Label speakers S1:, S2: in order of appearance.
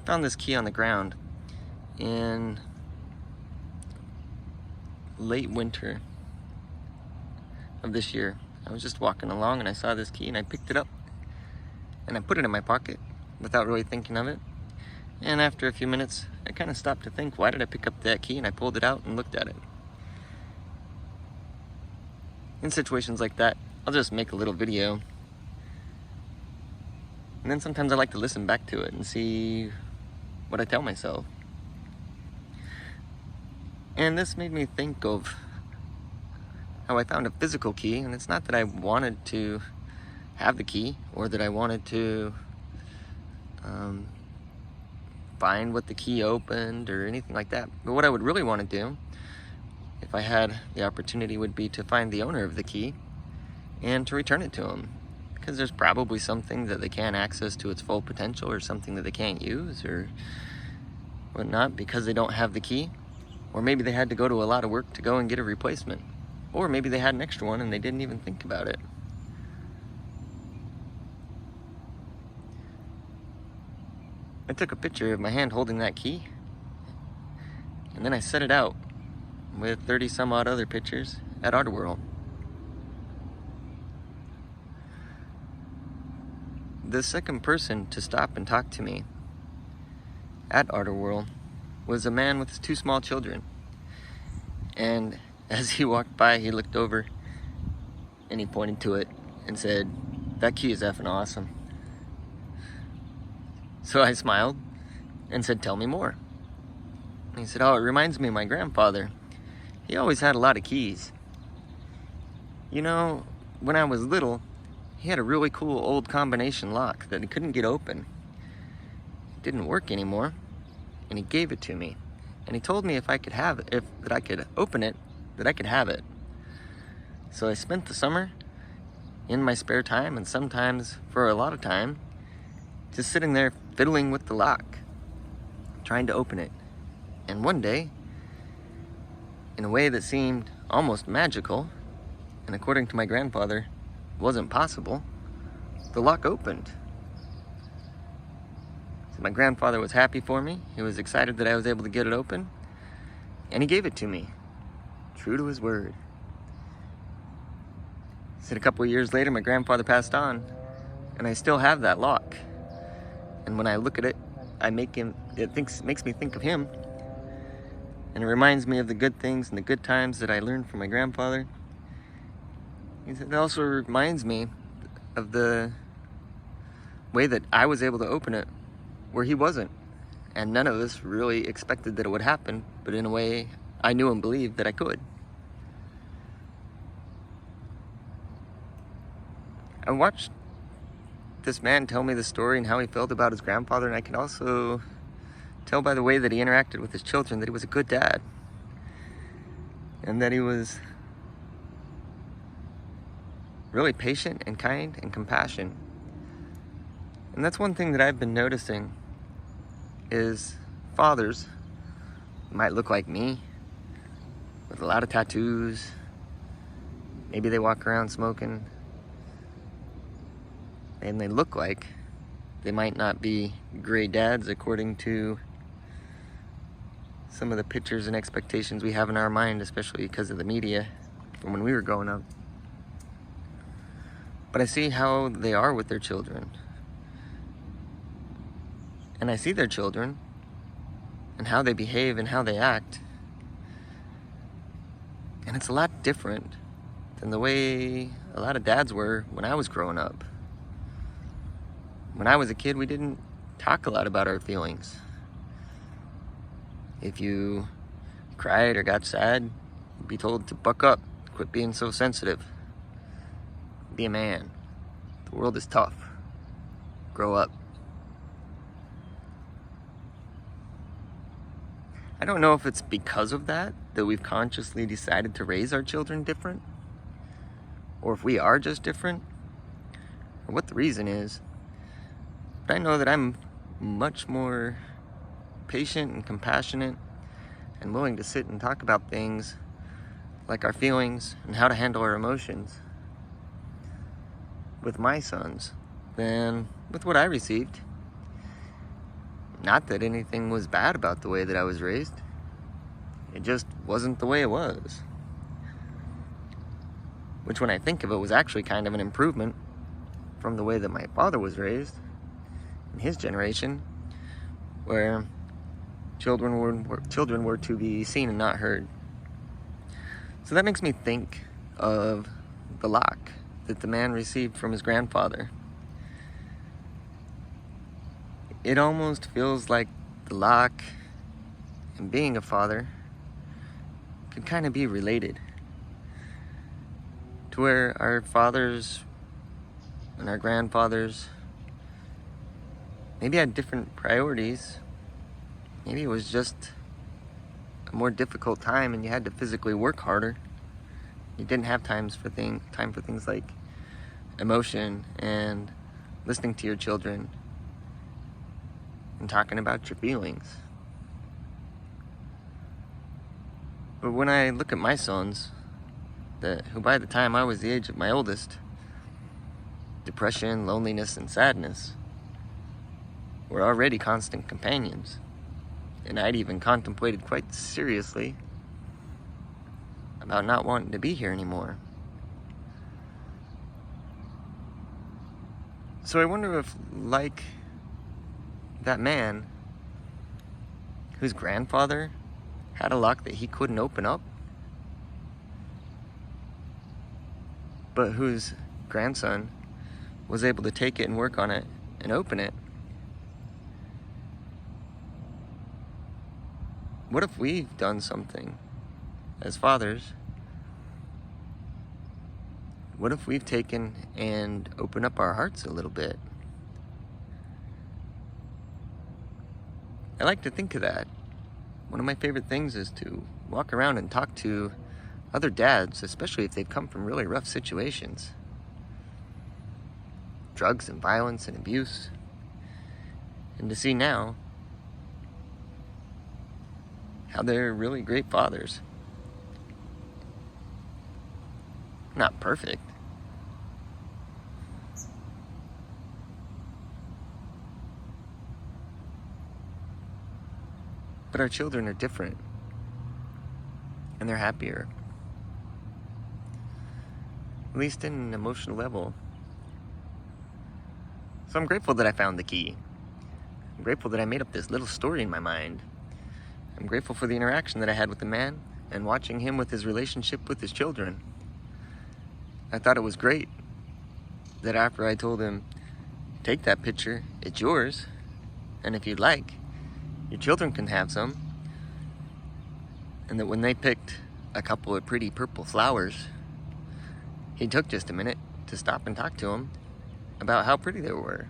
S1: found this key on the ground in late winter of this year. I was just walking along and I saw this key and I picked it up and I put it in my pocket without really thinking of it. And after a few minutes, I kind of stopped to think, why did I pick up that key? And I pulled it out and looked at it. In situations like that, I'll just make a little video. And then sometimes I like to listen back to it and see what I tell myself. And this made me think of how I found a physical key, and it's not that I wanted to have the key or that I wanted to find what the key opened or anything like that. But what I would really want to do, if I had the opportunity, would be to find the owner of the key and to return it to him. Because there's probably something that they can't access to its full potential, or something that they can't use or whatnot because they don't have the key. Or maybe they had to go to a lot of work to go and get a replacement. Or maybe they had an extra one and they didn't even think about it. I took a picture of my hand holding that key, and then I set it out with 30 some odd other pictures at Art World. The second person to stop and talk to me at Art World was a man with his 2 small children. And as he walked by, he looked over and he pointed to it and said, "That key is effing awesome." So I smiled and said, "Tell me more." And he said, "Oh, it reminds me of my grandfather. He always had a lot of keys. You know, when I was little, he had a really cool old combination lock that he couldn't get open. It didn't work anymore, and he gave it to me. And he told me if I could have it, that I could open it, that I could have it. So I spent the summer in my spare time, and sometimes for a lot of time, just sitting there fiddling with the lock, trying to open it. And one day, in a way that seemed almost magical, and according to my grandfather, wasn't possible, the lock opened. So my grandfather was happy for me. He was excited that I was able to get it open, and he gave it to me, true to his word. He said a couple of years later, my grandfather passed on, and I still have that lock. And when I look at it, makes me think of him, and it reminds me of the good things and the good times that I learned from my grandfather. It also reminds me of the way that I was able to open it where he wasn't. And none of us really expected that it would happen, but in a way, I knew and believed that I could. I watched this man tell me the story and how he felt about his grandfather, and I can also tell by the way that he interacted with his children that he was a good dad. And that he was really patient and kind and compassionate. And that's one thing that I've been noticing is fathers might look like me with a lot of tattoos. Maybe they walk around smoking. And they look like they might not be great dads according to some of the pictures and expectations we have in our mind, especially because of the media from when we were growing up. But I see how they are with their children. And I see their children and how they behave and how they act. And it's a lot different than the way a lot of dads were when I was growing up. When I was a kid, we didn't talk a lot about our feelings. If you cried or got sad, you'd be told to buck up, quit being so sensitive. Be a man. The world is tough. Grow up. I don't know if it's because of that we've consciously decided to raise our children different, or if we are just different, or what the reason is. But I know that I'm much more patient and compassionate and willing to sit and talk about things like our feelings and how to handle our emotions with my sons than with what I received. Not that anything was bad about the way that I was raised. It just wasn't the way it was. Which, when I think of it, was actually kind of an improvement from the way that my father was raised in his generation, where children were to be seen and not heard. So that makes me think of the lock that the man received from his grandfather. It almost feels like the lock and being a father could kind of be related, to where our fathers and our grandfathers maybe had different priorities. Maybe it was just a more difficult time and you had to physically work harder. You didn't have time for things like emotion and listening to your children and talking about your feelings. But when I look at my sons, who by the time I was the age of my oldest, depression, loneliness, and sadness were already constant companions. And I'd even contemplated quite seriously about not wanting to be here anymore. So I wonder if, like that man whose grandfather had a lock that he couldn't open up, but whose grandson was able to take it and work on it and open it, what if we've done something as fathers? What if we've taken and opened up our hearts a little bit? I like to think of that. One of my favorite things is to walk around and talk to other dads, especially if they've come from really rough situations. Drugs and violence and abuse. And to see now how they're really great fathers. Not perfect. But our children are different. And they're happier. At least in an emotional level. So I'm grateful that I found the key. I'm grateful that I made up this little story in my mind. I'm grateful for the interaction that I had with the man and watching him with his relationship with his children. I thought it was great that after I told him, take that picture, it's yours, and if you'd like, your children can have some. And that when they picked a couple of pretty purple flowers, he took just a minute to stop and talk to them about how pretty they were.